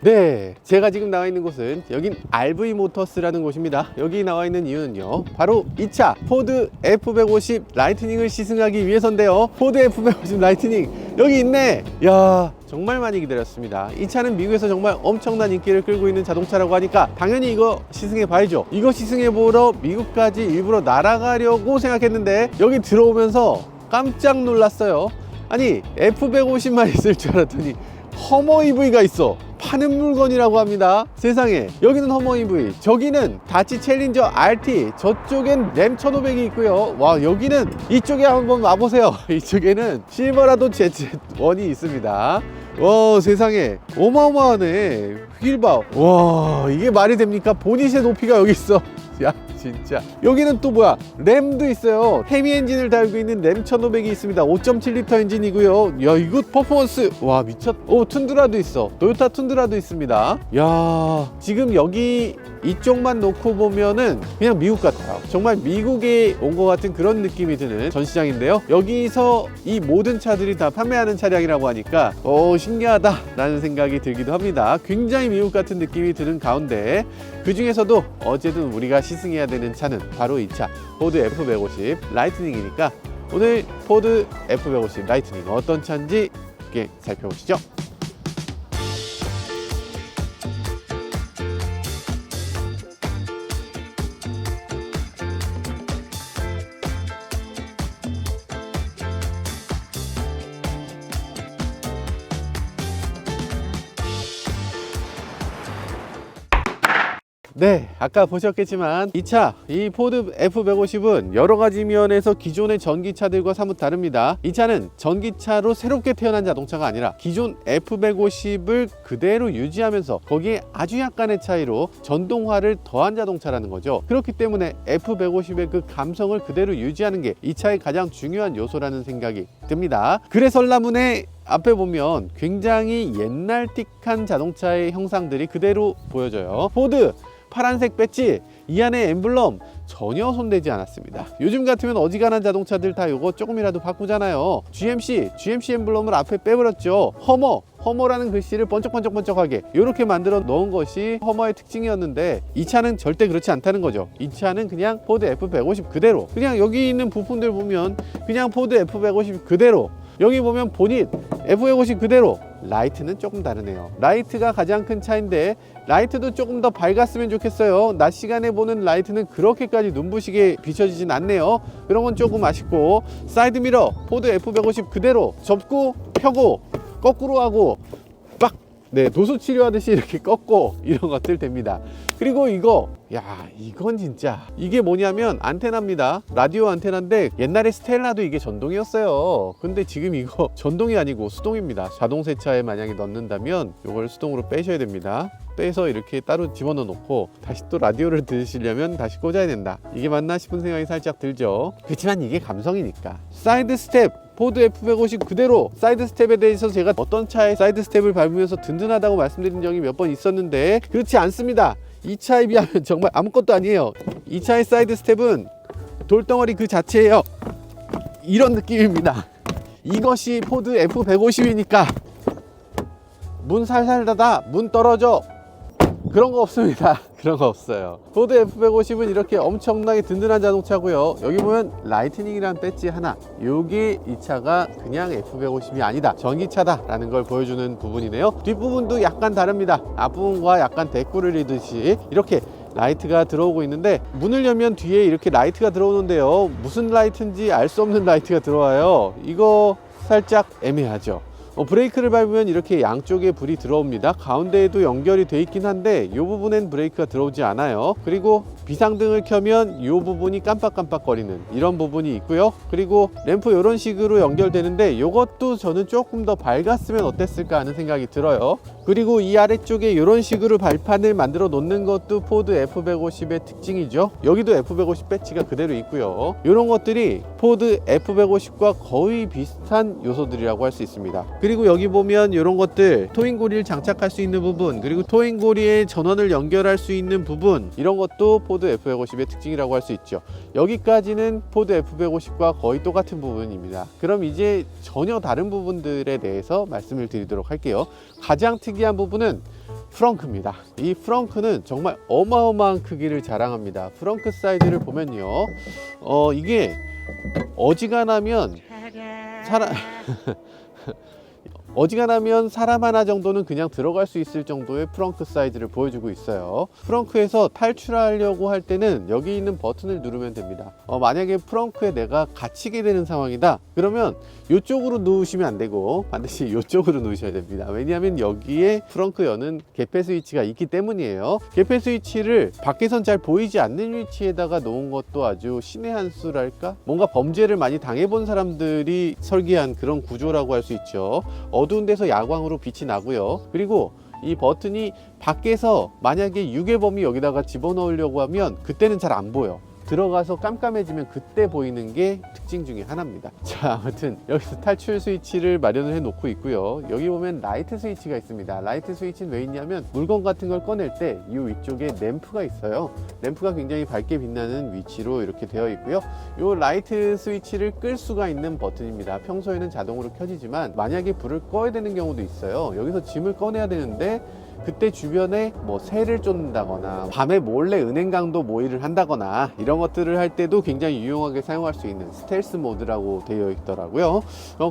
네, 제가 지금 나와 있는 곳은 여긴 RV 모터스라는 곳입니다. 여기 나와 있는 이유는요, 바로 이 차 포드 F150 라이트닝을 시승하기 위해서인데요. 포드 F150 라이트닝 여기 있네. 야, 정말 많이 기다렸습니다. 이 차는 미국에서 정말 엄청난 인기를 끌고 있는 자동차라고 하니까 당연히 이거 시승해 봐야죠. 이거 시승해 보러 미국까지 일부러 날아가려고 생각했는데 여기 들어오면서 깜짝 놀랐어요. 아니, F150만 있을 줄 알았더니 허머 EV가 있어. 파는 물건이라고 합니다. 세상에, 여기는 허머 EV, 저기는 다치 챌린저 RT, 저쪽엔 램 1500이 있고요. 와, 여기는 이쪽에 한번 와보세요. 이쪽에는 실버라도 ZZ1이 있습니다. 와, 세상에 어마어마하네. 휠 봐. 와, 이게 말이 됩니까? 보닛의 높이가 여기 있어. 야, 진짜. 여기는 또 뭐야, 램도 있어요. 헤미 엔진을 달고 있는 램 1500이 있습니다. 5.7L 엔진이고요. 야, 이거 퍼포먼스, 와, 미쳤. 오, 툰드라도 있어. 토요타 툰드라도 있습니다. 야, 지금 여기 이쪽만 놓고 보면은 그냥 미국 같아요. 정말 미국에 온 것 같은 그런 느낌이 드는 전시장인데요. 여기서 이 모든 차들이 다 판매하는 차량이라고 하니까 신기하다 라는 생각이 들기도 합니다. 굉장히 미국 같은 느낌이 드는 가운데, 그 중에서도 어쨌든 우리가 시승해야 되는 차는 바로 이 차 포드 F150 라이트닝이니까 오늘 포드 F150 라이트닝 어떤 차인지 함께 살펴보시죠. 네, 아까 보셨겠지만 이 차, 이 포드 F150은 여러 가지 면에서 기존의 전기차들과 사뭇 다릅니다. 이 차는 전기차로 새롭게 태어난 자동차가 아니라 기존 F150을 그대로 유지하면서 거기에 아주 약간의 차이로 전동화를 더한 자동차라는 거죠. 그렇기 때문에 F150의 그 감성을 그대로 유지하는 게 이 차의 가장 중요한 요소라는 생각이 듭니다. 그래설라문에 앞에 보면 굉장히 옛날틱한 자동차의 형상들이 그대로 보여져요. 포드 파란색 배지, 이 안에 엠블럼 전혀 손대지 않았습니다. 요즘 같으면 어지간한 자동차들 다 요거 조금이라도 바꾸잖아요. GMC 엠블럼을 앞에 빼버렸죠. 허머라는 글씨를 번쩍번쩍하게 이렇게 만들어 놓은 것이 허머의 특징이었는데, 이 차는 절대 그렇지 않다는 거죠. 이 차는 그냥 포드 F150 그대로, 그냥 여기 있는 부품들 보면 그냥 포드 F150 그대로, 여기 보면 보닛 F150 그대로. 라이트는 조금 다르네요. 라이트가 가장 큰 차인데 라이트도 조금 더 밝았으면 좋겠어요. 낮 시간에 보는 라이트는 그렇게까지 눈부시게 비춰지진 않네요. 그런 건 조금 아쉽고, 사이드미러 포드 F150 그대로 접고 펴고 거꾸로 하고 빡, 네, 도수 치료하듯이 이렇게 꺾고 이런 것들 됩니다. 그리고 이건 진짜, 이게 뭐냐면 안테나입니다. 라디오 안테나인데 옛날에 스텔라도 이게 전동이었어요. 근데 지금 이거 전동이 아니고 수동입니다. 자동 세차에 만약에 넣는다면 이걸 수동으로 빼셔야 됩니다. 빼서 이렇게 따로 집어넣어 놓고 다시 또 라디오를 들으시려면 다시 꽂아야 된다. 이게 맞나 싶은 생각이 살짝 들죠. 그렇지만 이게 감성이니까. 사이드 스텝 포드 F150 그대로. 사이드 스텝에 대해서 제가 어떤 차의 사이드 스텝을 밟으면서 든든하다고 말씀드린 적이 몇 번 있었는데 그렇지 않습니다. 이 차에 비하면 정말 아무것도 아니에요. 이 차의 사이드 스텝은 돌덩어리 그 자체예요. 이런 느낌입니다. 이것이 포드 F150이니까 문 살살 닫아, 문 떨어져, 그런 거 없습니다. 그런 거 없어요. 포드 F150은 이렇게 엄청나게 든든한 자동차고요. 여기 보면 라이트닝이라는 배지 하나, 요게 이 차가 그냥 F150이 아니다, 전기차다 라는 걸 보여주는 부분이네요. 뒷부분도 약간 다릅니다. 앞부분과 약간 데코를 이듯이 이렇게 라이트가 들어오고 있는데, 문을 열면 뒤에 이렇게 라이트가 들어오는데요, 무슨 라이트인지 알 수 없는 라이트가 들어와요. 이거 살짝 애매하죠. 브레이크를 밟으면 이렇게 양쪽에 불이 들어옵니다. 가운데에도 연결이 돼 있긴 한데 이 부분엔 브레이크가 들어오지 않아요. 그리고 비상등을 켜면 이 부분이 깜빡깜빡거리는 이런 부분이 있고요. 그리고 램프 이런 식으로 연결되는데 이것도 저는 조금 더 밝았으면 어땠을까 하는 생각이 들어요. 그리고 이 아래쪽에 이런 식으로 발판을 만들어 놓는 것도 포드 F150의 특징이죠. 여기도 F150 배지가 그대로 있고요. 이런 것들이 포드 F150과 거의 비슷한 요소들이라고 할 수 있습니다. 그리고 여기 보면 이런 것들, 토잉고리를 장착할 수 있는 부분, 그리고 토잉고리에 전원을 연결할 수 있는 부분, 이런 것도 포드 F150의 특징이라고 할 수 있죠. 여기까지는 포드 F150과 거의 똑같은 부분입니다. 그럼 이제 전혀 다른 부분들에 대해서 말씀을 드리도록 할게요. 가장 특이한 부분은 프렁크입니다. 이 프렁크는 정말 어마어마한 크기를 자랑합니다. 프렁크 사이즈를 보면요, 이게 어지간하면 사람 하나 정도는 그냥 들어갈 수 있을 정도의 프렁크 사이즈를 보여주고 있어요. 프렁크에서 탈출하려고 할 때는 여기 있는 버튼을 누르면 됩니다. 만약에 프렁크에 내가 갇히게 되는 상황이다 그러면 이쪽으로 누우시면 안 되고 반드시 이쪽으로 누우셔야 됩니다. 왜냐하면 여기에 프렁크 여는 개폐 스위치가 있기 때문이에요. 개폐 스위치를 밖에선 잘 보이지 않는 위치에다가 놓은 것도 아주 신의 한 수랄까? 뭔가 범죄를 많이 당해본 사람들이 설계한 그런 구조라고 할 수 있죠. 어두운 데서 야광으로 빛이 나고요. 그리고 이 버튼이 밖에서 만약에 유괴범이 여기다가 집어넣으려고 하면 그때는 잘 안 보여. 들어가서 깜깜해지면 그때 보이는 게 특징 중에 하나입니다. 자, 아무튼 여기서 탈출 스위치를 마련을 해 놓고 있고요. 여기 보면 라이트 스위치가 있습니다. 라이트 스위치는 왜 있냐면 물건 같은 걸 꺼낼 때 이 위쪽에 램프가 있어요. 램프가 굉장히 밝게 빛나는 위치로 이렇게 되어 있고요. 이 라이트 스위치를 끌 수가 있는 버튼입니다. 평소에는 자동으로 켜지지만 만약에 불을 꺼야 되는 경우도 있어요. 여기서 짐을 꺼내야 되는데 그때 주변에 뭐 새를 쫓는다거나 밤에 몰래 은행 강도 모의를 한다거나 이런 것들을 할 때도 굉장히 유용하게 사용할 수 있는 스텔스 모드라고 되어 있더라고요.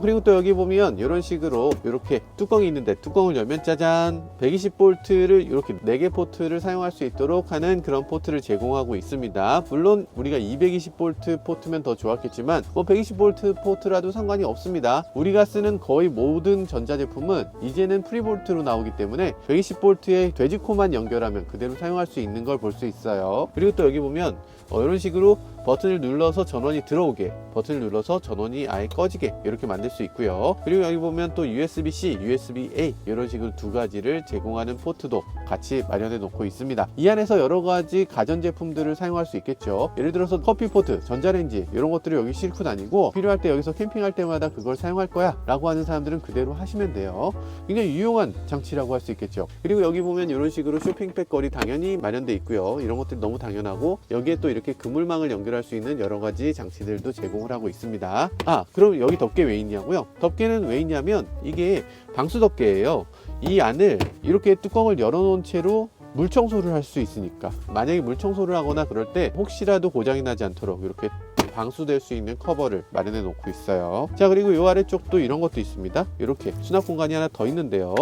그리고 또 여기 보면 이런 식으로 이렇게 뚜껑이 있는데 뚜껑을 열면 짜잔 120V를 이렇게 4개 포트를 사용할 수 있도록 하는 그런 포트를 제공하고 있습니다. 물론 우리가 220V 포트면 더 좋았겠지만 뭐 120V 포트라도 상관이 없습니다. 우리가 쓰는 거의 모든 전자제품은 이제는 프리볼트로 나오기 때문에 120V에 돼지코만 연결하면 그대로 사용할 수 있는 걸 볼 수 있어요. 그리고 또 여기 보면 이런 식으로 버튼을 눌러서 전원이 들어오게, 버튼을 눌러서 전원이 아예 꺼지게 이렇게 만들 수 있고요. 그리고 여기 보면 또 USB-C, USB-A 이런 식으로 두 가지를 제공하는 포트도 같이 마련해 놓고 있습니다. 이 안에서 여러 가지 가전제품들을 사용할 수 있겠죠. 예를 들어서 커피 포트, 전자레인지 이런 것들을 여기 싣고 다니고 필요할 때 여기서 캠핑할 때마다 그걸 사용할 거야 라고 하는 사람들은 그대로 하시면 돼요. 굉장히 유용한 장치라고 할 수 있겠죠. 그리고 여기 보면 이런 식으로 쇼핑백 거리 당연히 마련돼 있고요. 이런 것들이 너무 당연하고 여기에 또 이렇게 그물망을 연결할 수 있는 여러 가지 장치들도 제공을 하고 있습니다. 그럼 여기 덮개 왜 있냐고요? 덮개는 왜 있냐면 이게 방수 덮개예요. 이 안을 이렇게 뚜껑을 열어놓은 채로 물 청소를 할 수 있으니까 만약에 물 청소를 하거나 그럴 때 혹시라도 고장이 나지 않도록 이렇게 방수될 수 있는 커버를 마련해 놓고 있어요. 자, 그리고 이 아래쪽도 이런 것도 있습니다. 이렇게 수납 공간이 하나 더 있는데요.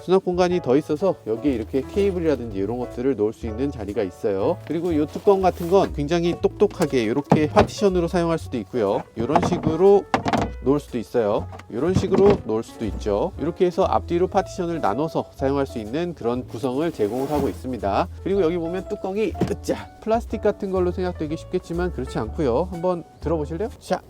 수납 공간이 더 있어서 여기에 이렇게 케이블이라든지 이런 것들을 놓을 수 있는 자리가 있어요. 그리고 이 뚜껑 같은 건 굉장히 똑똑하게 이렇게 파티션으로 사용할 수도 있고요. 이런 식으로 놓을 수도 있어요. 이런 식으로 놓을 수도 있죠. 이렇게 해서 앞뒤로 파티션을 나눠서 사용할 수 있는 그런 구성을 제공을 하고 있습니다. 그리고 여기 보면 뚜껑이 플라스틱 같은 걸로 생각되기 쉽겠지만 그렇지 않고요. 한번 들어보실래요? 자,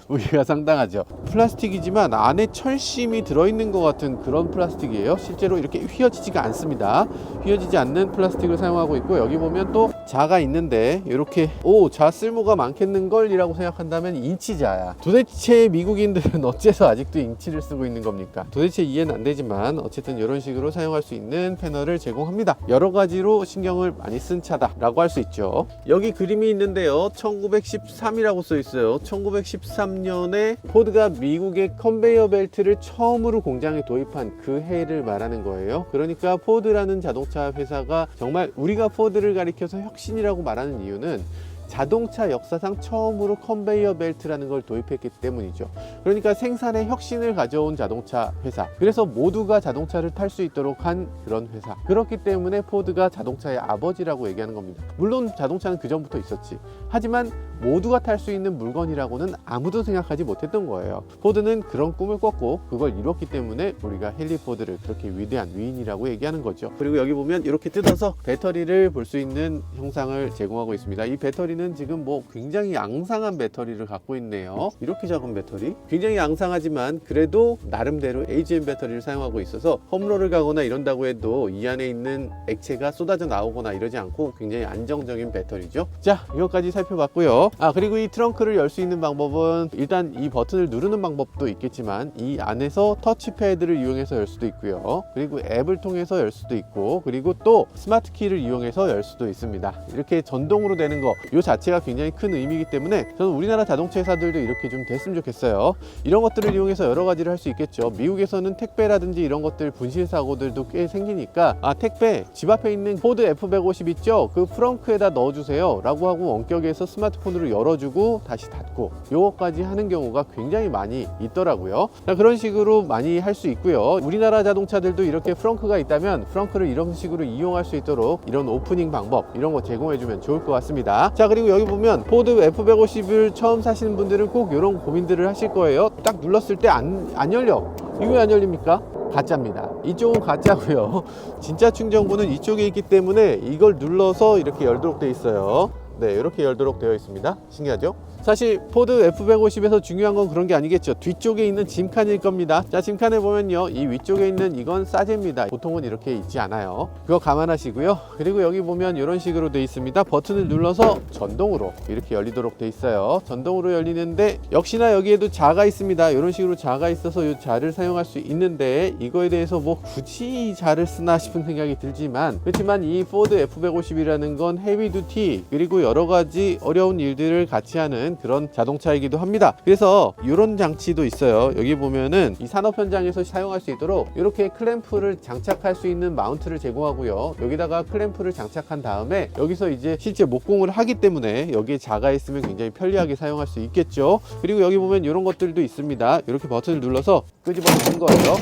무게가 상당하죠. 플라스틱이지만 안에 철심이 들어있는 것 같은 그런 플라스틱이에요. 실제로 이렇게 휘어지지가 않습니다. 휘어지지 않는 플라스틱을 사용하고 있고 여기 보면 또 자가 있는데 이렇게 자 쓸모가 많겠는걸 이라고 생각한다면 인치자야. 도대체 미국인들은 어째서 아직도 인치를 쓰고 있는 겁니까? 도대체 이해는 안 되지만 어쨌든 이런 식으로 사용할 수 있는 패널을 제공합니다. 여러 가지로 신경을 많이 쓴 차다 라고 할 수 있죠. 여기 그림이 있는데요. 1913이라고 써 있어요. 1913년에 포드가 미국의 컨베이어 벨트를 처음으로 공장에 도입한 그 해를 말하는 거예요. 그러니까 포드라는 자동차 회사가 정말 우리가 포드를 가리켜서 혁신이라고 말하는 이유는 자동차 역사상 처음으로 컨베이어 벨트라는 걸 도입했기 때문이죠. 그러니까 생산에 혁신을 가져온 자동차 회사, 그래서 모두가 자동차를 탈 수 있도록 한 그런 회사. 그렇기 때문에 포드가 자동차의 아버지라고 얘기하는 겁니다. 물론 자동차는 그 전부터 있었지. 하지만 모두가 탈 수 있는 물건이라고는 아무도 생각하지 못했던 거예요. 포드는 그런 꿈을 꿨고 그걸 이뤘기 때문에 우리가 헨리 포드를 그렇게 위대한 위인이라고 얘기하는 거죠. 그리고 여기 보면 이렇게 뜯어서 배터리를 볼 수 있는 형상을 제공하고 있습니다. 이 배터리는 지금 뭐 굉장히 앙상한 배터리를 갖고 있네요. 이렇게 작은 배터리, 굉장히 앙상하지만 그래도 나름대로 AGM 배터리를 사용하고 있어서 홈런을 가거나 이런다고 해도 이 안에 있는 액체가 쏟아져 나오거나 이러지 않고 굉장히 안정적인 배터리죠. 자, 이것까지 살펴봤고요. 그리고 이 트렁크를 열 수 있는 방법은 일단 이 버튼을 누르는 방법도 있겠지만 이 안에서 터치패드를 이용해서 열 수도 있고요. 그리고 앱을 통해서 열 수도 있고, 그리고 또 스마트 키를 이용해서 열 수도 있습니다. 이렇게 전동으로 되는 거, 이 자체가 굉장히 큰 의미이기 때문에 저는 우리나라 자동차 회사들도 이렇게 좀 됐으면 좋겠어요. 이런 것들을 이용해서 여러 가지를 할 수 있겠죠. 미국에서는 택배라든지 이런 것들 분실 사고들도 꽤 생기니까 택배 집 앞에 있는 포드 F150 있죠? 그 프렁크에다 넣어주세요 라고 하고 원격에서 스마트폰으로 열어주고 다시 닫고 요거까지 하는 경우가 굉장히 많이 있더라고요. 자, 그런 식으로 많이 할 수 있고요. 우리나라 자동차들도 이렇게 프렁크가 있다면 프렁크를 이런 식으로 이용할 수 있도록 이런 오프닝 방법 이런 거 제공해주면 좋을 것 같습니다. 자, 그리고 여기 보면 포드 F150을 처음 사시는 분들은 꼭 이런 고민들을 하실 거예요. 딱 눌렀을 때 안 열려. 이거 왜 안 열립니까? 가짜입니다. 이쪽은 가짜고요. 진짜 충전구는 이쪽에 있기 때문에 이걸 눌러서 이렇게 열도록 되어 있어요. 네, 이렇게 열도록 되어 있습니다. 신기하죠? 사실 포드 F150에서 중요한 건 그런 게 아니겠죠. 뒤쪽에 있는 짐칸일 겁니다. 자, 짐칸에 보면요, 이 위쪽에 있는 이건 싸제입니다. 보통은 이렇게 있지 않아요. 그거 감안하시고요. 그리고 여기 보면 이런 식으로 되어 있습니다. 버튼을 눌러서 전동으로 이렇게 열리도록 되어 있어요. 전동으로 열리는데 역시나 여기에도 자가 있습니다. 이런 식으로 자가 있어서 이 자를 사용할 수 있는데 이거에 대해서 뭐 굳이 자를 쓰나 싶은 생각이 들지만, 그렇지만 이 포드 F150이라는 건 헤비두티 그리고 여러 가지 어려운 일들을 같이 하는 그런 자동차이기도 합니다. 그래서 이런 장치도 있어요. 여기 보면은 이 산업 현장에서 사용할 수 있도록 이렇게 클램프를 장착할 수 있는 마운트를 제공하고요. 여기다가 클램프를 장착한 다음에 여기서 이제 실제 목공을 하기 때문에 여기에 자가 있으면 굉장히 편리하게 사용할 수 있겠죠. 그리고 여기 보면 이런 것들도 있습니다. 이렇게 버튼을 눌러서 끄집어내는 거예요.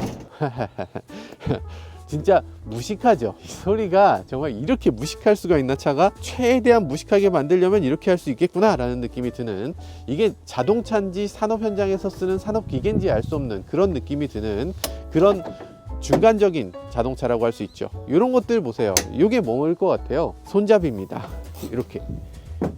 진짜 무식하죠. 이 소리가 정말 이렇게 무식할 수가 있나. 차가 최대한 무식하게 만들려면 이렇게 할 수 있겠구나 라는 느낌이 드는, 이게 자동차인지 산업 현장에서 쓰는 산업기계인지 알 수 없는 그런 느낌이 드는 그런 중간적인 자동차라고 할 수 있죠. 이런 것들 보세요. 이게 뭐일 것 같아요? 손잡이입니다.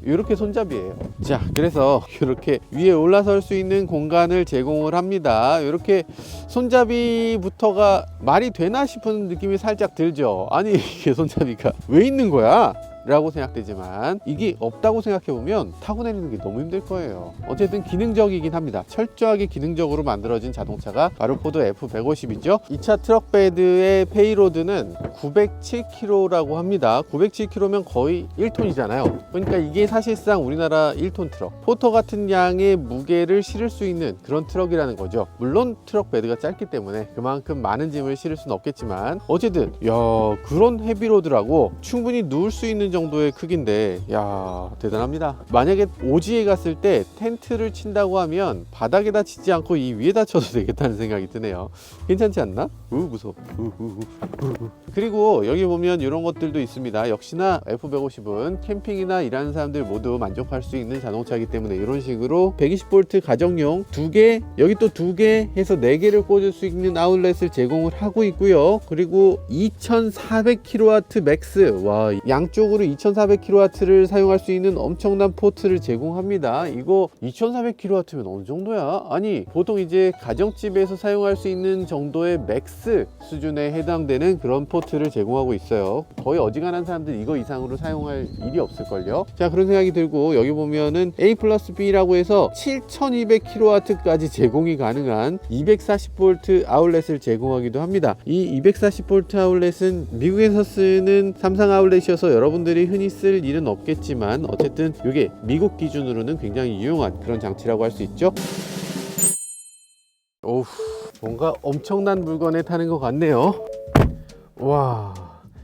이렇게 손잡이에요. 자, 그래서 이렇게 위에 올라설 수 있는 공간을 제공을 합니다. 이렇게 손잡이부터가 말이 되나 싶은 느낌이 살짝 들죠. 아니, 이게 손잡이가 왜 있는 거야? 라고 생각되지만 이게 없다고 생각해보면 타고 다니는 게 너무 힘들 거예요. 어쨌든 기능적이긴 합니다. 철저하게 기능적으로 만들어진 자동차가 바로 포드 F150이죠. 이 차 트럭 베드의 페이로드는 907kg라고 합니다. 907kg면 거의 1톤이잖아요. 그러니까 이게 사실상 우리나라 1톤 트럭, 포터 같은 양의 무게를 실을 수 있는 그런 트럭이라는 거죠. 물론 트럭 베드가 짧기 때문에 그만큼 많은 짐을 실을 수는 없겠지만 어쨌든 그런 헤비로드라고 충분히 누울 수 있는 정도의 크기인데, 야, 대단합니다. 만약에 오지에 갔을 때 텐트를 친다고 하면 바닥에다 치지 않고 이 위에다 쳐도 되겠다는 생각이 드네요. 괜찮지 않나? 무서워. 그리고 여기 보면 이런 것들도 있습니다. 역시나 F150은 캠핑이나 일하는 사람들 모두 만족할 수 있는 자동차이기 때문에 이런 식으로 120V 가정용 2개, 여기 또 2개 해서 4개를 꽂을 수 있는 아울렛을 제공을 하고 있고요. 그리고 2400kW 맥스, 와, 양쪽으로 2400kW를 사용할 수 있는 엄청난 포트를 제공합니다. 이거 2400kW면 어느 정도야? 아니, 보통 이제 가정집에서 사용할 수 있는 정도의 맥스 수준에 해당되는 그런 포트를 제공하고 있어요. 거의 어지간한 사람들 이거 이상으로 사용할 일이 없을걸요. 자, 그런 생각이 들고 여기 보면은 A 플러스 B라고 해서 7200kW까지 제공이 가능한 240V 아울렛을 제공하기도 합니다. 이 240V 아울렛은 미국에서 쓰는 삼성 아울렛이어서 여러분들이 흔히 쓸 일은 없겠지만 어쨌든 이게 미국 기준으로는 굉장히 유용한 그런 장치라고 할 수 있죠. 오우, 뭔가 엄청난 물건에 타는 것 같네요. 와,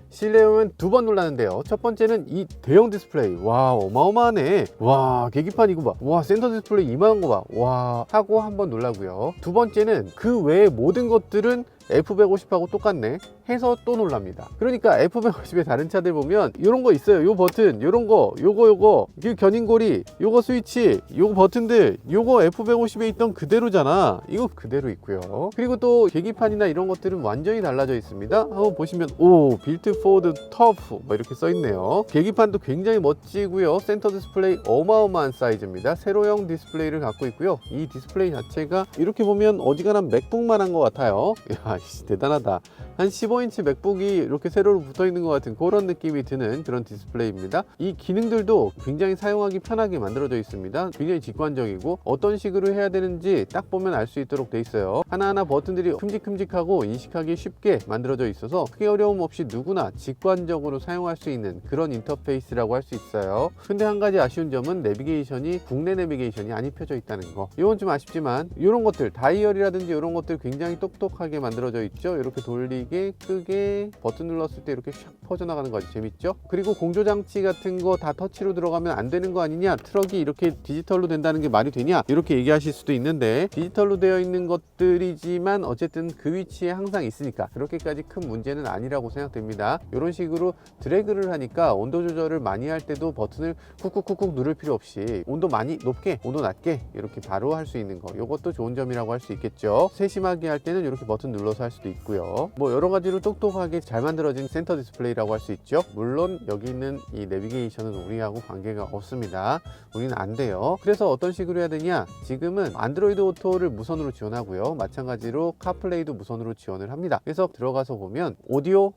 실내에 오면 2번 놀라는데요. 첫 번째는 이 대형 디스플레이. 와, 어마어마하네. 와, 계기판 이거 봐. 와, 센터 디스플레이 이만한 거 봐. 와, 하고 한번 놀라고요. 두 번째는 그 외의 모든 것들은 F150하고 똑같네 해서 또 놀랍니다. 그러니까 F150의 다른 차들 보면 이런 거 있어요. 요 버튼, 요런 거, 요거, 이 견인고리, 요거 스위치, 요거 버튼들, 요거 F150에 있던 그대로잖아. 이거 그대로 있고요. 그리고 또 계기판이나 이런 것들은 완전히 달라져 있습니다. 한번 보시면 오, 빌트 포드 터프 뭐 이렇게 써 있네요. 계기판도 굉장히 멋지고요. 센터 디스플레이 어마어마한 사이즈입니다. 세로형 디스플레이를 갖고 있고요. 이 디스플레이 자체가 이렇게 보면 어지간한 맥북만 한 것 같아요. 야, 대단하다. 한 15인치 맥북이 이렇게 세로로 붙어 있는 것 같은 그런 느낌이 드는 그런 디스플레이입니다. 이 기능들도 굉장히 사용하기 편하게 만들어져 있습니다. 굉장히 직관적이고 어떤 식으로 해야 되는지 딱 보면 알 수 있도록 돼 있어요. 하나하나 버튼들이 큼직큼직하고 인식하기 쉽게 만들어져 있어서 크게 어려움 없이 누구나 직관적으로 사용할 수 있는 그런 인터페이스라고 할 수 있어요. 근데 한 가지 아쉬운 점은 내비게이션이 국내 내비게이션이 안 입혀져 있다는 거. 이건 좀 아쉽지만 이런 것들 다이얼이라든지 이런 것들 굉장히 똑똑하게 만들어져 있죠. 이렇게 돌리게 끄게 버튼 눌렀을 때 이렇게 샥 퍼져나가는 거 아주 재밌죠. 그리고 공조장치 같은 거 다 터치로 들어가면 안 되는 거 아니냐, 트럭이 이렇게 디지털로 된다는 게 말이 되냐, 이렇게 얘기하실 수도 있는데 디지털로 되어 있는 것들이지만 어쨌든 그 위치에 항상 있으니까 그렇게까지 큰 문제는 아니라고 생각됩니다. 이런 식으로 드래그를 하니까 온도 조절을 많이 할 때도 버튼을 쿡쿡쿡쿡 누를 필요 없이 온도 많이 높게 온도 낮게 이렇게 바로 할 수 있는 거, 이것도 좋은 점이라고 할 수 있겠죠. 세심하게 할 때는 이렇게 버튼 눌러서 할 수도 있고요. 뭐 여러 가지로 똑똑하게 잘 만들어진 센터 디스플레이라고 할 수 있죠. 물론 여기 있는 이 내비게이션은 우리하고 관계가 없습니다. 우리는 안 돼요. 그래서 어떤 식으로 해야 되냐, 지금은 안드로이드 오토를 무선으로 지원하고요, 마찬가지로 카플레이도 무선으로 지원을 합니다. 그래서 들어가서 보면 오디오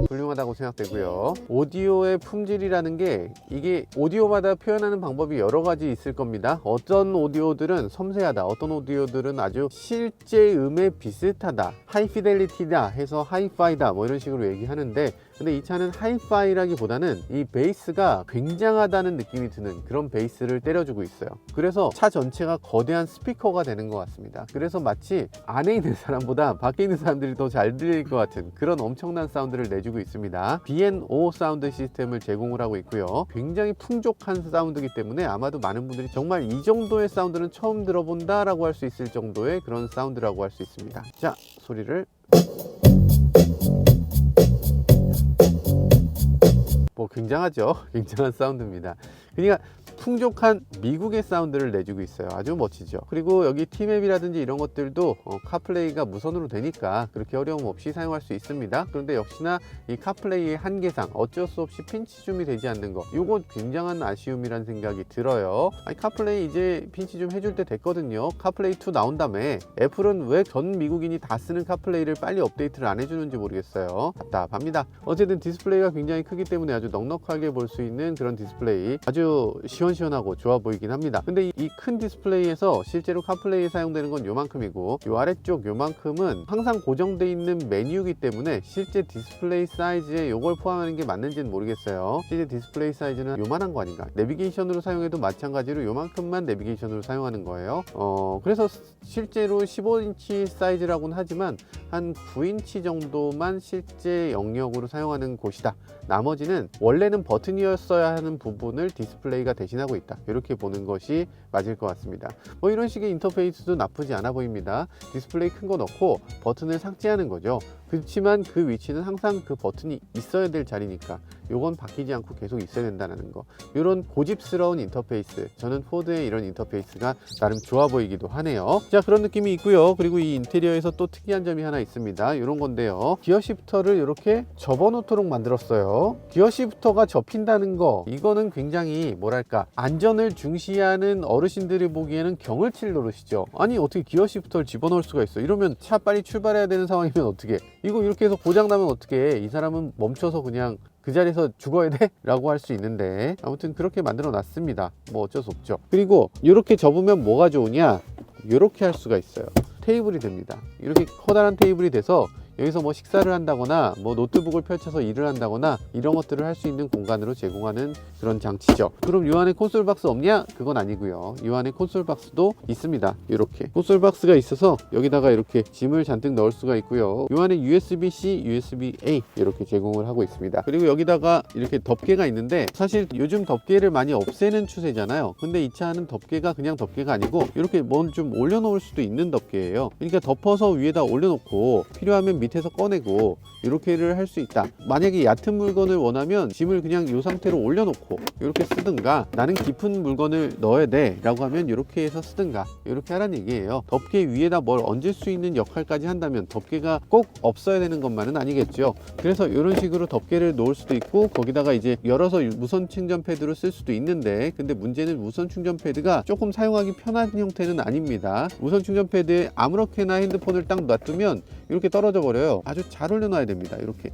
훌륭하다고 생각되고요. 오디오의 품질이라는 게 이게 오디오마다 표현하는 방법이 여러 가지 있을 겁니다. 어떤 오디오들은 섬세하다, 어떤 오디오들은 아주 실제 음에 비슷하다, 하이피델리티다 해서 하이파이다 뭐 이런 식으로 얘기하는데, 근데 이 차는 하이파이라기보다는 이 베이스가 굉장하다는 느낌이 드는 그런 베이스를 때려주고 있어요. 그래서 차 전체가 거대한 스피커가 되는 것 같습니다. 그래서 마치 안에 있는 사람보다 밖에 있는 사람들이 더 잘 들릴 것 같은 그런 엄청난 사운드를 내주고 있습니다. B&O 사운드 시스템을 제공을 하고 있고요. 굉장히 풍족한 사운드이기 때문에 아마도 많은 분들이 정말 이 정도의 사운드는 처음 들어본다 라고 할 수 있을 정도의 그런 사운드라고 할 수 있습니다. 자, 소리를 뭐 굉장하죠. 굉장한 사운드입니다. 그러니까 풍족한 미국의 사운드를 내주고 있어요. 아주 멋지죠. 그리고 여기 T맵이라든지 이런 것들도 카플레이가 무선으로 되니까 그렇게 어려움 없이 사용할 수 있습니다. 그런데 역시나 이 카플레이의 한계상 어쩔 수 없이 핀치줌이 되지 않는 거, 이거 굉장한 아쉬움이란 생각이 들어요. 아니, 카플레이 이제 핀치줌 해줄 때 됐거든요. 카플레이 2 나온 다음에 애플은 왜 전 미국인이 다 쓰는 카플레이를 빨리 업데이트를 안 해주는지 모르겠어요. 답답합니다. 어쨌든 디스플레이가 굉장히 크기 때문에 아주 넉넉하게 볼 수 있는 그런 디스플레이, 아주 시원시원하고 좋아 보이긴 합니다. 근데 이 큰 디스플레이에서 실제로 카플레이에 사용되는 건 요만큼이고, 요 아래쪽 요만큼은 항상 고정되어 있는 메뉴이기 때문에 실제 디스플레이 사이즈에 요걸 포함하는 게 맞는지는 모르겠어요. 실제 디스플레이 사이즈는 요만한 거 아닌가. 내비게이션으로 사용해도 마찬가지로 요만큼만 내비게이션으로 사용하는 거예요. 그래서 실제로 15인치 사이즈라고는 하지만 한 9인치 정도만 실제 영역으로 사용하는 곳이다. 나머지는 원래는 버튼이었어야 하는 부분을 디스플레이가 대신하고 있다, 이렇게 보는 것이 맞을 것 같습니다. 뭐 이런 식의 인터페이스도 나쁘지 않아 보입니다. 디스플레이 큰 거 넣고 버튼을 삭제하는 거죠. 그렇지만 그 위치는 항상 그 버튼이 있어야 될 자리니까 요건 바뀌지 않고 계속 있어야 된다는 거, 이런 고집스러운 인터페이스, 저는 포드의 이런 인터페이스가 나름 좋아 보이기도 하네요. 자, 그런 느낌이 있고요. 그리고 이 인테리어에서 또 특이한 점이 하나 있습니다. 이런 건데요, 기어 시프터를 이렇게 접어놓도록 만들었어요. 기어 시프터가 접힌다는 거, 이거는 굉장히 뭐랄까, 안전을 중시하는 어르신들이 보기에는 경을 칠 노릇이죠. 아니, 어떻게 기어 시프터를 집어넣을 수가 있어? 이러면 차 빨리 출발해야 되는 상황이면 어떻게, 이거 이렇게 해서 고장나면 어떻게 해? 이 사람은 멈춰서 그냥 그 자리에서 죽어야 돼? 라고 할 수 있는데, 아무튼 그렇게 만들어 놨습니다. 뭐 어쩔 수 없죠. 그리고 이렇게 접으면 뭐가 좋으냐, 이렇게 할 수가 있어요. 테이블이 됩니다. 이렇게 커다란 테이블이 돼서 여기서 뭐 식사를 한다거나 뭐 노트북을 펼쳐서 일을 한다거나 이런 것들을 할 수 있는 공간으로 제공하는 그런 장치죠. 그럼 이 안에 콘솔 박스 없냐? 그건 아니고요. 이 안에 콘솔 박스도 있습니다. 이렇게 콘솔 박스가 있어서 여기다가 이렇게 짐을 잔뜩 넣을 수가 있고요. 이 안에 USB-C, USB-A 이렇게 제공을 하고 있습니다. 그리고 여기다가 이렇게 덮개가 있는데, 사실 요즘 덮개를 많이 없애는 추세잖아요. 근데 이 차는 덮개가 그냥 덮개가 아니고 이렇게 뭐 좀 올려놓을 수도 있는 덮개예요. 그러니까 덮어서 위에다 올려놓고 필요하면 밑에서 꺼내고 이렇게를 할 수 있다. 만약에 얕은 물건을 원하면 짐을 그냥 이 상태로 올려놓고 이렇게 쓰든가, 나는 깊은 물건을 넣어야 돼 라고 하면 이렇게 해서 쓰든가, 이렇게 하라는 얘기예요. 덮개 위에다 뭘 얹을 수 있는 역할까지 한다면 덮개가 꼭 없어야 되는 것만은 아니겠죠. 그래서 이런 식으로 덮개를 놓을 수도 있고, 거기다가 이제 열어서 무선 충전 패드로 쓸 수도 있는데, 근데 문제는 무선 충전 패드가 조금 사용하기 편한 형태는 아닙니다. 무선 충전 패드에 아무렇게나 핸드폰을 딱 놔두면 이렇게 떨어져 버려요. 아주 잘 올려놔야 됩니다. 이렇게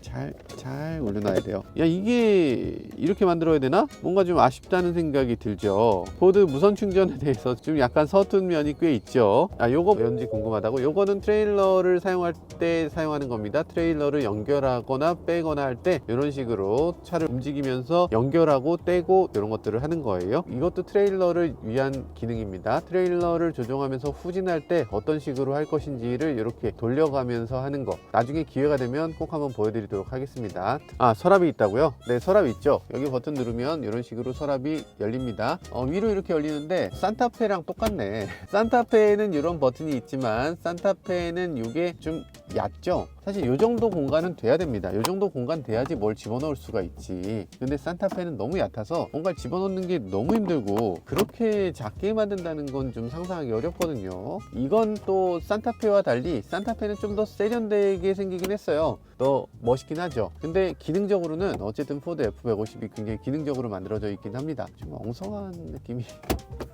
잘 올려놔야 돼요. 야, 이게 이렇게 만들어야 되나? 뭔가 좀 아쉽다는 생각이 들죠. 포드 무선 충전에 대해서 좀 약간 서툰 면이 꽤 있죠. 요거 뭔지 궁금하다고? 요거는 트레일러를 사용할 때 사용하는 겁니다. 트레일러를 연결하거나 빼거나 할 때 이런 식으로 차를 움직이면서 연결하고 떼고 이런 것들을 하는 거예요. 이것도 트레일러를 위한 기능입니다. 트레일러를 조종하면서 후진할 때 어떤 식으로 할 것인지를 이렇게 돌려가면서 하는 거, 나중에 기회가 되면 꼭 한번 보여드리도록 하겠습니다. 서랍이 있다고요? 네, 서랍 있죠. 여기 버튼 누르면 이런 식으로 서랍이 열립니다. 위로 이렇게 열리는데 산타페랑 똑같네. 산타페에는 이런 버튼이 있지만 산타페는 이게 좀 얕죠. 사실 이 정도 공간은 돼야 됩니다. 이 정도 공간 돼야지 뭘 집어넣을 수가 있지. 근데 산타페는 너무 얕아서 뭔가 집어넣는 게 너무 힘들고, 그렇게 작게 만든다는 건 좀 상상하기 어렵거든요. 이건 또 산타페와 달리 산타페는 좀 더 세련되게 생기긴 했어요. 더 멋있긴 하죠. 근데 기능적으로는 어쨌든 포드 F150이 굉장히 기능적으로 만들어져 있긴 합니다. 좀 엉성한 느낌이.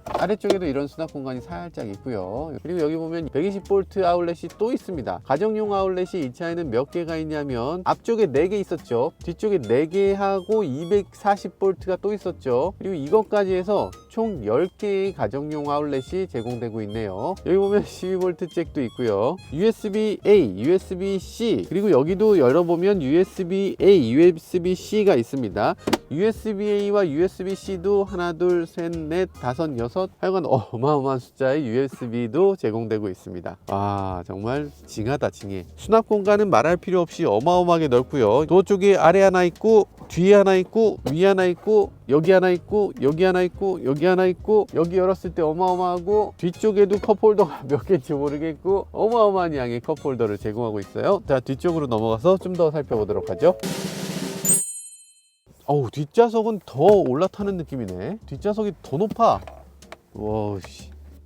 아래쪽에도 이런 수납 공간이 살짝 있고요. 그리고 여기 보면 120V 아울렛이 또 있습니다. 가정용 아울렛이 이 차에는 몇 개가 있냐면, 앞쪽에 4개 있었죠. 뒤쪽에 4개 하고 240V가 또 있었죠. 그리고 이것까지 해서 총 10개의 가정용 아울렛이 제공되고 있네요. 여기 보면 12V 잭도 있고요. USB-A, USB-C, 그리고 여기도 열어보면 USB-A, USB-C가 있습니다. USB-A와 USB-C도 하나, 둘, 셋, 넷, 다섯, 여섯, 하여간 어마어마한 숫자의 USB도 제공되고 있습니다. 정말 징하다, 징해. 수납 공간은 말할 필요 없이 어마어마하게 넓고요. 도어 쪽에 아래 하나 있고, 뒤에 하나 있고, 위에 하나 있고, 여기 하나 있고, 여기 하나 있고, 여기 하나 있고, 여기 열었을 때 어마어마하고, 뒤쪽에도 컵홀더가 몇 개인지 모르겠고, 어마어마한 양의 컵홀더를 제공하고 있어요. 자, 뒤쪽으로 넘어가서 좀 더 살펴보도록 하죠. 뒷좌석은 더 올라타는 느낌이네. 뒷좌석이 더 높아.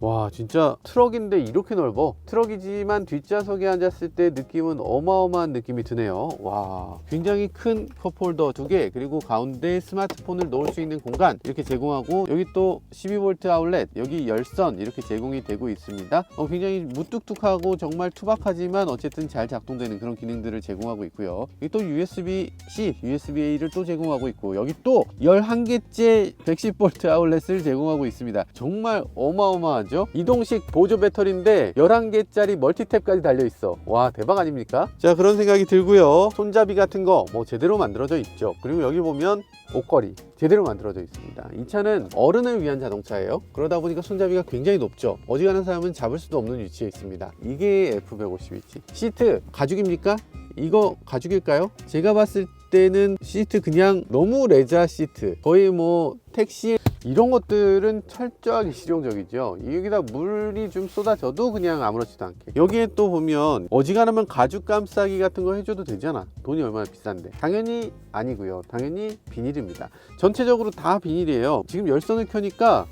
와, 진짜 트럭인데 이렇게 넓어. 트럭이지만 뒷좌석에 앉았을 때 느낌은 어마어마한 느낌이 드네요. 와, 굉장히 큰 컵홀더 2개, 그리고 가운데 스마트폰을 넣을 수 있는 공간 이렇게 제공하고, 여기 또 12V 아울렛, 여기 열선 이렇게 제공이 되고 있습니다. 굉장히 무뚝뚝하고 정말 투박하지만 어쨌든 잘 작동되는 그런 기능들을 제공하고 있고요. 여기 또 USB-C, USB-A를 또 제공하고 있고, 여기 또 11개째 110V 아울렛을 제공하고 있습니다. 정말 어마어마하죠. 이동식 보조 배터리인데 11개짜리 멀티탭까지 달려있어. 와, 대박 아닙니까? 자, 그런 생각이 들고요. 손잡이 같은 거 제대로 만들어져 있죠. 그리고 여기 보면 옷걸이 제대로 만들어져 있습니다. 이 차는 어른을 위한 자동차예요. 그러다 보니까 손잡이가 굉장히 높죠. 어지간한 사람은 잡을 수도 없는 위치에 있습니다. 이게 F150이지. 시트 가죽입니까? 이거 가죽일까요? 제가 봤을 때는 시트 그냥 너무 레자 시트, 거의 뭐 택시 이런 것들은 철저하게 실용적이죠. 여기다 물이 좀 쏟아져도 그냥 아무렇지도 않게. 여기에 또 보면 어지간하면 가죽 감싸기 같은 거 해줘도 되잖아. 돈이 얼마나 비싼데. 당연히 아니고요. 당연히 비닐입니다. 전체적으로 다 비닐이에요. 지금 열선을 켜니까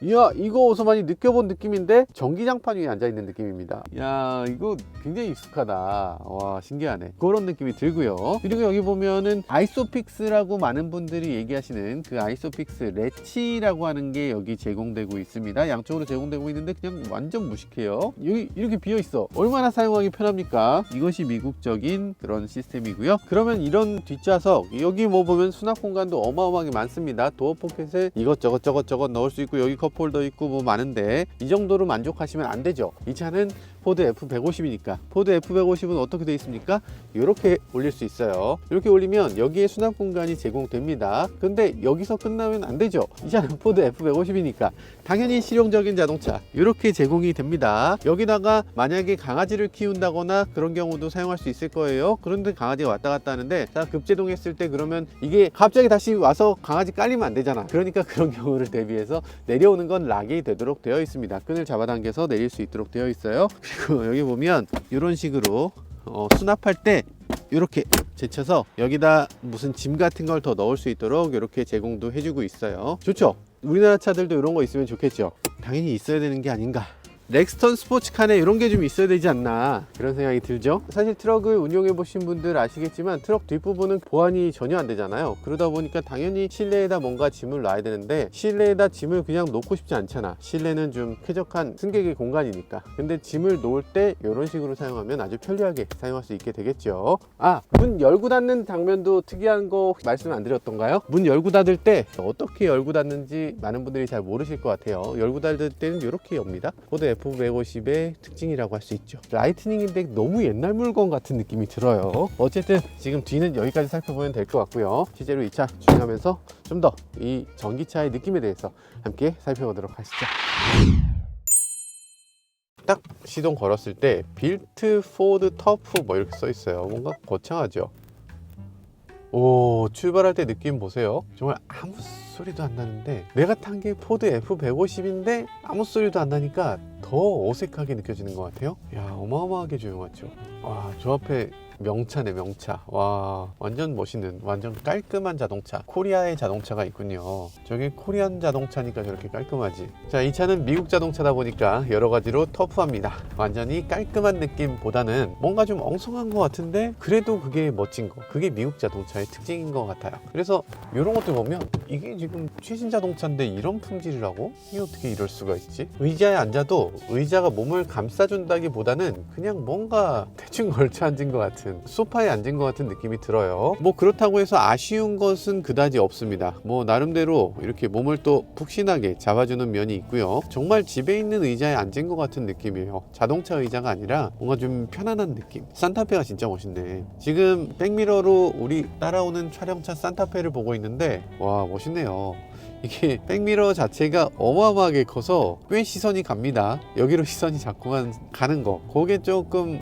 이야, 이거 어디서 많이 느껴본 느낌인데, 전기장판 위에 앉아있는 느낌입니다. 야, 이거 굉장히 익숙하다. 와, 신기하네. 그런 느낌이 들고요. 그리고 여기 보면은 아이소픽스라고 많은 분들이 얘기하시는 그 아이소픽스 레치라고 하는 게 여기 제공되고 있습니다. 양쪽으로 제공되고 있는데 그냥 완전 무식해요. 여기 이렇게 비어있어. 얼마나 사용하기 편합니까? 이것이 미국적인 그런 시스템이고요. 그러면 이런 뒷좌석, 여기 보면 수납 공간도 어마어마하게 많습니다. 도어 포켓에 이것저것 넣을 수 있고, 여기 컵홀더 있고 많은데, 이 정도로 만족하시면 안 되죠. 이 차는 포드 F150이니까. 포드 F150은 어떻게 되어 있습니까? 이렇게 올릴 수 있어요. 이렇게 올리면 여기에 수납 공간이 제공됩니다. 근데 여기서 끝나면 안 되죠. 이 차는 포드 F150이니까 당연히 실용적인 자동차 이렇게 제공이 됩니다. 여기다가 만약에 강아지를 키운다거나 그런 경우도 사용할 수 있을 거예요. 그런데 강아지가 왔다 갔다 하는데, 자, 급제동했을 때 그러면 이게 갑자기 다시 와서 강아지 깔리면 안 되잖아. 그러니까 그런 경우를 대비해서 내려오는 건 락이 되도록 되어 있습니다. 끈을 잡아당겨서 내릴 수 있도록 되어 있어요. 그리고 여기 보면 이런 식으로 수납할 때 이렇게 제쳐서 여기다 무슨 짐 같은 걸 더 넣을 수 있도록 이렇게 제공도 해주고 있어요. 좋죠? 우리나라 차들도 이런 거 있으면 좋겠죠? 당연히 있어야 되는 게 아닌가. 렉스턴 스포츠카에 이런 게 좀 있어야 되지 않나, 그런 생각이 들죠. 사실 트럭을 운용해 보신 분들 아시겠지만 트럭 뒷부분은 보완이 전혀 안 되잖아요. 그러다 보니까 당연히 실내에다 뭔가 짐을 놔야 되는데 실내에다 짐을 그냥 놓고 싶지 않잖아. 실내는 좀 쾌적한 승객의 공간이니까. 근데 짐을 놓을 때 이런 식으로 사용하면 아주 편리하게 사용할 수 있게 되겠죠. 문 열고 닫는 장면도 특이한 거 말씀 안 드렸던가요? 문 열고 닫을 때 어떻게 열고 닫는지 많은 분들이 잘 모르실 것 같아요. 열고 닫을 때는 이렇게 엽니다. 포드 F150의 특징이라고 할 수 있죠. 라이트닝인데 너무 옛날 물건 같은 느낌이 들어요. 어쨌든 지금 뒤는 여기까지 살펴보면 될 것 같고요. 실제로 이 차 주행하면서 좀 더 이 전기차의 느낌에 대해서 함께 살펴보도록 하시죠. 딱 시동 걸었을 때 빌트 포드 터프 뭐 이렇게 써 있어요. 뭔가 거창하죠. 오, 출발할 때 느낌 보세요. 정말 아무 소리도 안 나는데 내가 탄 게 포드 F150인데 아무 소리도 안 나니까 더 어색하게 느껴지는 것 같아요. 야, 어마어마하게 조용하죠. 와, 저 앞에 명차네, 명차. 와, 완전 멋있는, 완전 깔끔한 자동차. 코리아의 자동차가 있군요. 저게 코리안 자동차니까 저렇게 깔끔하지. 자, 이 차는 미국 자동차다 보니까 여러 가지로 터프합니다. 완전히 깔끔한 느낌보다는 뭔가 좀 엉성한 것 같은데 그래도 그게 멋진 거, 그게 미국 자동차의 특징인 것 같아요. 그래서 이런 것들 보면 이게 지금 최신 자동차인데 이런 품질이라고? 이게 어떻게 이럴 수가 있지? 의자에 앉아도 의자가 몸을 감싸준다기보다는 그냥 뭔가 대충 걸쳐 앉은 것 같은, 소파에 앉은 것 같은 느낌이 들어요. 뭐 그렇다고 해서 아쉬운 것은 그다지 없습니다. 뭐 나름대로 이렇게 몸을 또 푹신하게 잡아주는 면이 있고요. 정말 집에 있는 의자에 앉은 것 같은 느낌이에요. 자동차 의자가 아니라 뭔가 좀 편안한 느낌. 산타페가 진짜 멋있네. 지금 백미러로 우리 따라오는 촬영차 산타페를 보고 있는데 와, 멋있네요. 이게 백미러 자체가 어마어마하게 커서 꽤 시선이 갑니다. 여기로 시선이 자꾸 가는 거, 그게 조금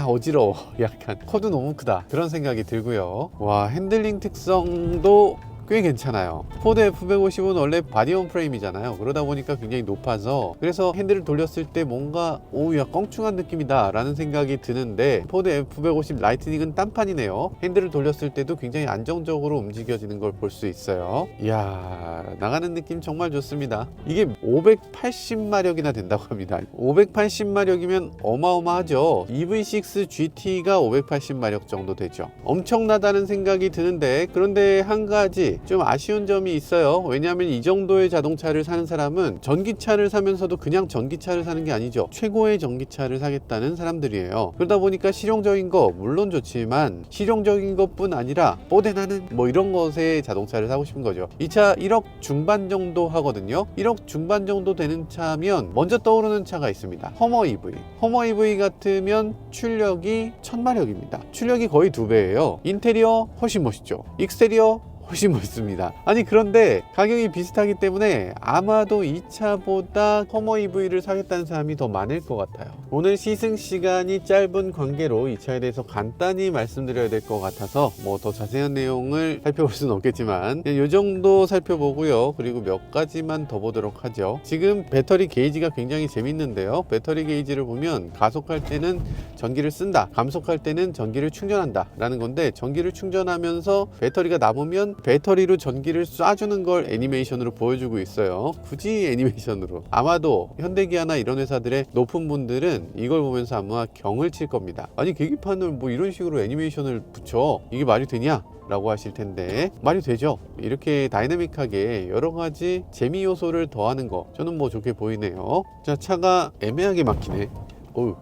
어지러워. 약간 코도 너무 크다, 그런 생각이 들고요. 와, 핸들링 특성도 꽤 괜찮아요. 포드 F150은 원래 바디온 프레임이잖아요. 그러다 보니까 굉장히 높아서 그래서 핸들을 돌렸을 때 뭔가 오야 껑충한 느낌이다 라는 생각이 드는데 포드 F150 라이트닝은 딴판이네요. 핸들을 돌렸을 때도 굉장히 안정적으로 움직여지는 걸 볼 수 있어요. 이야, 나가는 느낌 정말 좋습니다. 이게 580마력이나 된다고 합니다. 580마력이면 어마어마하죠. EV6 GT가 580마력 정도 되죠. 엄청나다는 생각이 드는데, 그런데 한 가지 좀 아쉬운 점이 있어요. 왜냐하면 이 정도의 자동차를 사는 사람은 전기차를 사면서도 그냥 전기차를 사는 게 아니죠. 최고의 전기차를 사겠다는 사람들이에요. 그러다 보니까 실용적인 거 물론 좋지만 실용적인 것뿐 아니라 뽀대나는 뭐 이런 것의 자동차를 사고 싶은 거죠. 이 차 1억 중반 정도 하거든요. 1억 중반 정도 되는 차면 먼저 떠오르는 차가 있습니다. 허머 EV. 허머 EV 같으면 출력이 1000마력입니다. 출력이 거의 2배예요. 인테리어 훨씬 멋있죠. 익스테리어 훨씬 멋있습니다. 아니, 그런데 가격이 비슷하기 때문에 아마도 이 차보다 허머 EV를 사겠다는 사람이 더 많을 것 같아요. 오늘 시승 시간이 짧은 관계로 이 차에 대해서 간단히 말씀드려야 될 것 같아서 뭐 더 자세한 내용을 살펴볼 수는 없겠지만 이 정도 살펴보고요. 그리고 몇 가지만 더 보도록 하죠. 지금 배터리 게이지가 굉장히 재밌는데요. 배터리 게이지를 보면 가속할 때는 전기를 쓴다, 감속할 때는 전기를 충전한다 라는 건데, 전기를 충전하면서 배터리가 남으면 배터리로 전기를 쏴주는 걸 애니메이션으로 보여주고 있어요. 굳이 애니메이션으로. 아마도 현대기아나 이런 회사들의 높은 분들은 이걸 보면서 아마 경을 칠 겁니다. 아니, 계기판을 뭐 이런 식으로 애니메이션을 붙여, 이게 말이 되냐? 라고 하실 텐데 말이 되죠. 이렇게 다이내믹하게 여러 가지 재미 요소를 더하는 거, 저는 뭐 좋게 보이네요. 자, 차가 애매하게 막히네.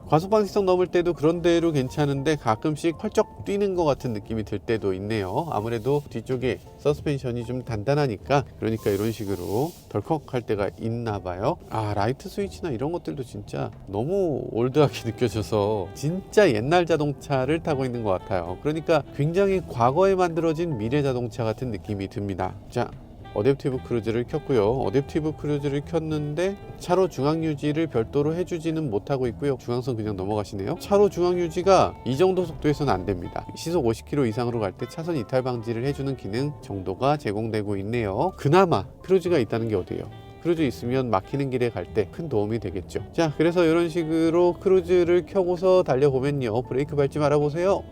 과속방지턱 넘을 때도 그런 대로 괜찮은데 가끔씩 펄쩍 뛰는 것 같은 느낌이 들 때도 있네요. 아무래도 뒤쪽에 서스펜션이 좀 단단하니까, 그러니까 이런 식으로 덜컥할 때가 있나 봐요. 라이트 스위치나 이런 것들도 진짜 너무 올드하게 느껴져서 진짜 옛날 자동차를 타고 있는 것 같아요. 그러니까 굉장히 과거에 만들어진 미래 자동차 같은 느낌이 듭니다. 자, 어댑티브 크루즈를 켰고요. 어댑티브 크루즈를 켰는데 차로 중앙 유지를 별도로 해주지는 못하고 있고요. 중앙선 그냥 넘어가시네요. 차로 중앙 유지가 이 정도 속도에서는 안 됩니다. 시속 50km 이상으로 갈 때 차선 이탈 방지를 해주는 기능 정도가 제공되고 있네요. 그나마 크루즈가 있다는 게 어디예요? 크루즈 있으면 막히는 길에 갈 때 큰 도움이 되겠죠. 자, 그래서 이런 식으로 크루즈를 켜고서 달려보면요, 브레이크 밟지 말아보세요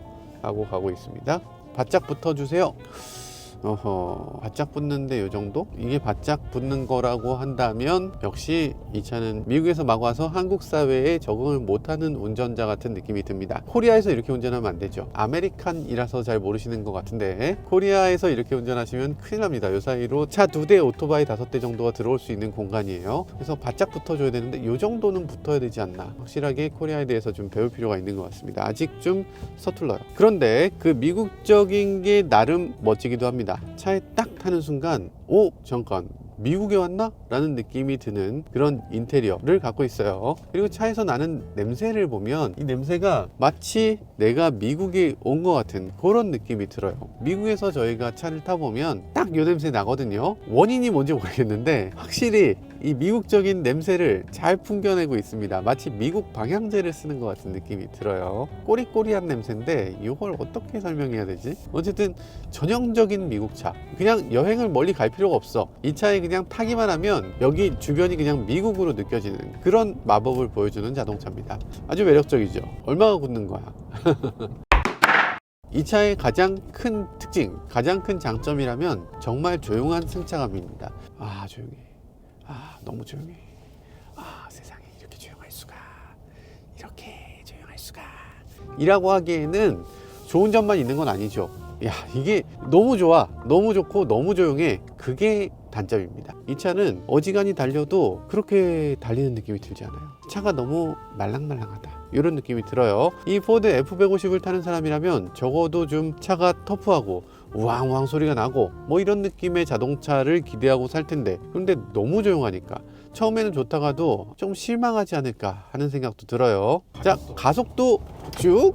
하고 가고 있습니다. 바짝 붙어주세요. 바짝 붙는데 요 정도? 이게 바짝 붙는 거라고 한다면 역시 이 차는 미국에서 막 와서 한국 사회에 적응을 못하는 운전자 같은 느낌이 듭니다. 코리아에서 이렇게 운전하면 안 되죠. 아메리칸이라서 잘 모르시는 것 같은데 코리아에서 이렇게 운전하시면 큰일 납니다. 요 사이로 차 2대, 오토바이 5대 정도가 들어올 수 있는 공간이에요. 그래서 바짝 붙어줘야 되는데 요 정도는 붙어야 되지 않나. 확실하게 코리아에 대해서 좀 배울 필요가 있는 것 같습니다. 아직 좀 서툴러요. 그런데 그 미국적인 게 나름 멋지기도 합니다. 차에 딱 타는 순간 잠깐 미국에 왔나? 라는 느낌이 드는 그런 인테리어를 갖고 있어요. 그리고 차에서 나는 냄새를 보면 이 냄새가 마치 내가 미국에 온 것 같은 그런 느낌이 들어요. 미국에서 저희가 차를 타보면 딱 이 냄새 나거든요. 원인이 뭔지 모르겠는데 확실히 이 미국적인 냄새를 잘 풍겨내고 있습니다. 마치 미국 방향제를 쓰는 것 같은 느낌이 들어요. 꼬리꼬리한 냄새인데 이걸 어떻게 설명해야 되지? 어쨌든 전형적인 미국 차. 그냥 여행을 멀리 갈 필요가 없어. 이 차에 그냥 타기만 하면 여기 주변이 그냥 미국으로 느껴지는 그런 마법을 보여주는 자동차입니다. 아주 매력적이죠. 얼마가 굳는 거야. 이 차의 가장 큰 특징, 가장 큰 장점이라면 정말 조용한 승차감입니다. 조용해. 너무 조용해. 세상에 이렇게 조용할 수가. 이렇게 조용할 수가. 이라고 하기에는 좋은 점만 있는 건 아니죠. 이게 너무 좋아, 너무 좋고 너무 조용해. 그게 단점입니다. 이 차는 어지간히 달려도 그렇게 달리는 느낌이 들지 않아요. 차가 너무 말랑말랑하다 이런 느낌이 들어요. 이 포드 F150을 타는 사람이라면 적어도 좀 차가 터프하고 우왕우왕 소리가 나고 뭐 이런 느낌의 자동차를 기대하고 살 텐데, 그런데 너무 조용하니까 처음에는 좋다가도 좀 실망하지 않을까 하는 생각도 들어요. 자, 가속도 쭉.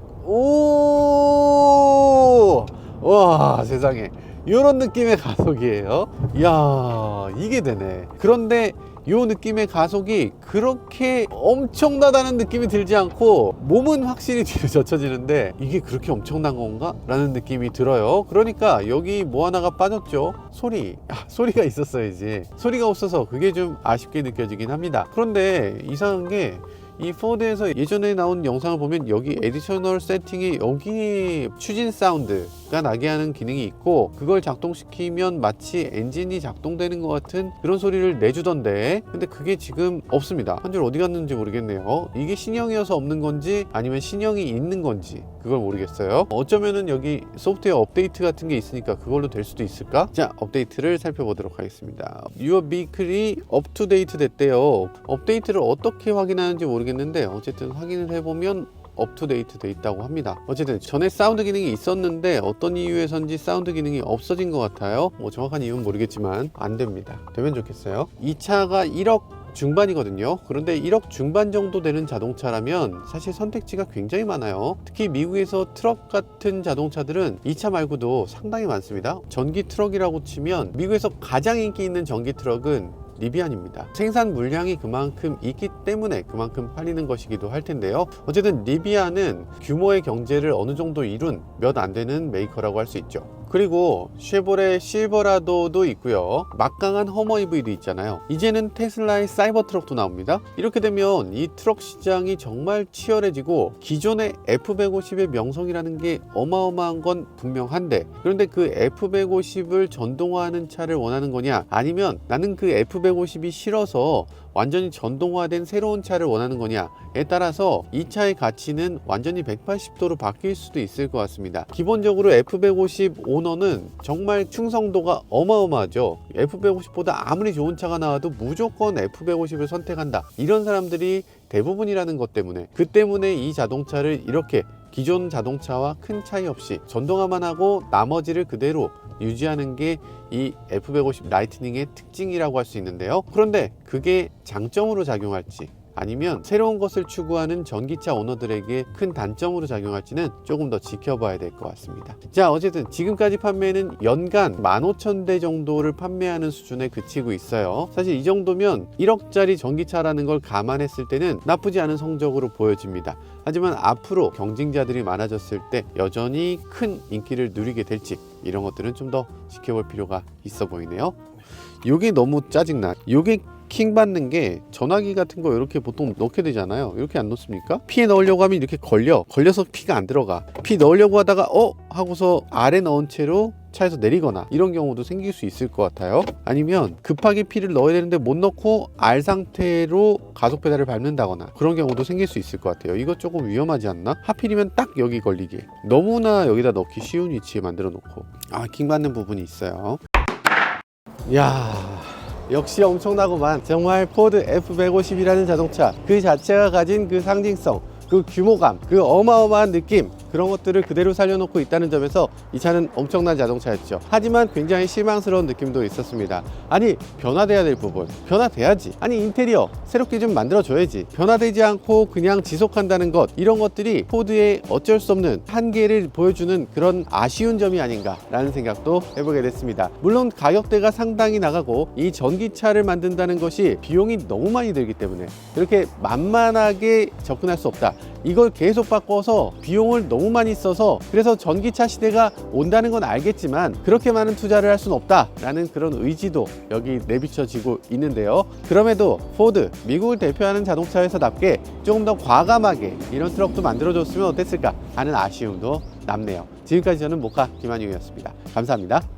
와, 세상에 이런 느낌의 가속이에요. 이야, 이게 되네. 그런데 이 느낌의 가속이 그렇게 엄청나다는 느낌이 들지 않고 몸은 확실히 뒤로 젖혀지는데 이게 그렇게 엄청난 건가? 라는 느낌이 들어요. 그러니까 여기 뭐 하나가 빠졌죠? 소리가 있었어야지. 소리가 없어서 그게 좀 아쉽게 느껴지긴 합니다. 그런데 이상한 게 이 포드에서 예전에 나온 영상을 보면 여기 에디셔널 세팅에 여기 추진 사운드가 나게 하는 기능이 있고, 그걸 작동시키면 마치 엔진이 작동되는 것 같은 그런 소리를 내주던데, 근데 그게 지금 없습니다. 한 줄 어디 갔는지 모르겠네요. 이게 신형이어서 없는 건지 아니면 신형이 있는 건지 그걸 모르겠어요. 어쩌면은 여기 소프트웨어 업데이트 같은 게 있으니까 그걸로 될 수도 있을까? 자, 업데이트를 살펴보도록 하겠습니다. Your vehicle이 up-to-date 됐대요. 업데이트를 어떻게 확인하는지 모르겠는데 어쨌든 확인을 해보면 업투데이트 돼 있다고 합니다. 어쨌든 전에 사운드 기능이 있었는데 어떤 이유에선지 사운드 기능이 없어진 것 같아요. 뭐 정확한 이유는 모르겠지만 안 됩니다. 되면 좋겠어요. 이 차가 1억 중반이거든요. 그런데 1억 중반 정도 되는 자동차라면 사실 선택지가 굉장히 많아요. 특히 미국에서 트럭 같은 자동차들은 이 차 말고도 상당히 많습니다. 전기 트럭이라고 치면 미국에서 가장 인기 있는 전기 트럭은 리비안입니다. 생산 물량이 그만큼 있기 때문에 그만큼 팔리는 것이기도 할 텐데요. 어쨌든 리비안은 규모의 경제를 어느 정도 이룬 몇 안 되는 메이커라고 할 수 있죠. 그리고 쉐보레 실버라도도 있고요. 막강한 허머 EV도 있잖아요. 이제는 테슬라의 사이버 트럭도 나옵니다. 이렇게 되면 이 트럭 시장이 정말 치열해지고 기존의 F150의 명성이라는 게 어마어마한 건 분명한데, 그런데 그 F150을 전동화하는 차를 원하는 거냐, 아니면 나는 그 F150이 싫어서 완전히 전동화된 새로운 차를 원하는 거냐에 따라서 이 차의 가치는 완전히 180도로 바뀔 수도 있을 것 같습니다. 기본적으로 F150 오너는 정말 충성도가 어마어마하죠. F150보다 아무리 좋은 차가 나와도 무조건 F150을 선택한다, 이런 사람들이 대부분이라는 것 때문에, 그 때문에 이 자동차를 이렇게 기존 자동차와 큰 차이 없이 전동화만 하고 나머지를 그대로 유지하는 게 이 F150 라이트닝의 특징이라고 할 수 있는데요. 그런데 그게 장점으로 작용할지 아니면 새로운 것을 추구하는 전기차 오너들에게 큰 단점으로 작용할지는 조금 더 지켜봐야 될 것 같습니다. 자, 어쨌든 지금까지 판매는 연간 15,000대 정도를 판매하는 수준에 그치고 있어요. 사실 이 정도면 1억짜리 전기차라는 걸 감안했을 때는 나쁘지 않은 성적으로 보여집니다. 하지만 앞으로 경쟁자들이 많아졌을 때 여전히 큰 인기를 누리게 될지, 이런 것들은 좀 더 지켜볼 필요가 있어 보이네요. 요게 너무 짜증나. 요게 킹 받는 게 전화기 같은 거 이렇게 보통 넣게 되잖아요. 이렇게 안 넣습니까? 피에 넣으려고 하면 이렇게 걸려서 피가 안 들어가. 피 넣으려고 하다가 하고서 아래 넣은 채로 차에서 내리거나 이런 경우도 생길 수 있을 것 같아요. 아니면 급하게 피를 넣어야 되는데 못 넣고 R 상태로 가속 페달을 밟는다거나 그런 경우도 생길 수 있을 것 같아요. 이거 조금 위험하지 않나? 하필이면 딱 여기 걸리게 너무나 여기다 넣기 쉬운 위치에 만들어 놓고 킹 받는 부분이 있어요. 야, 역시 엄청나구만. 정말 포드 F150이라는 자동차 그 자체가 가진 그 상징성, 그 규모감, 그 어마어마한 느낌, 그런 것들을 그대로 살려놓고 있다는 점에서 이 차는 엄청난 자동차였죠. 하지만 굉장히 실망스러운 느낌도 있었습니다. 아니, 변화돼야 될 부분 변화돼야지. 아니, 인테리어 새롭게 좀 만들어줘야지. 변화되지 않고 그냥 지속한다는 것, 이런 것들이 포드의 어쩔 수 없는 한계를 보여주는 그런 아쉬운 점이 아닌가 라는 생각도 해보게 됐습니다. 물론 가격대가 상당히 나가고 이 전기차를 만든다는 것이 비용이 너무 많이 들기 때문에 그렇게 만만하게 접근할 수 없다. 이걸 계속 바꿔서 비용을 너무 많이 써서, 그래서 전기차 시대가 온다는 건 알겠지만 그렇게 많은 투자를 할 수는 없다라는 그런 의지도 여기 내비쳐지고 있는데요. 그럼에도 포드, 미국을 대표하는 자동차에서답게 조금 더 과감하게 이런 트럭도 만들어줬으면 어땠을까 하는 아쉬움도 남네요. 지금까지 저는 모카 김한용이었습니다. 감사합니다.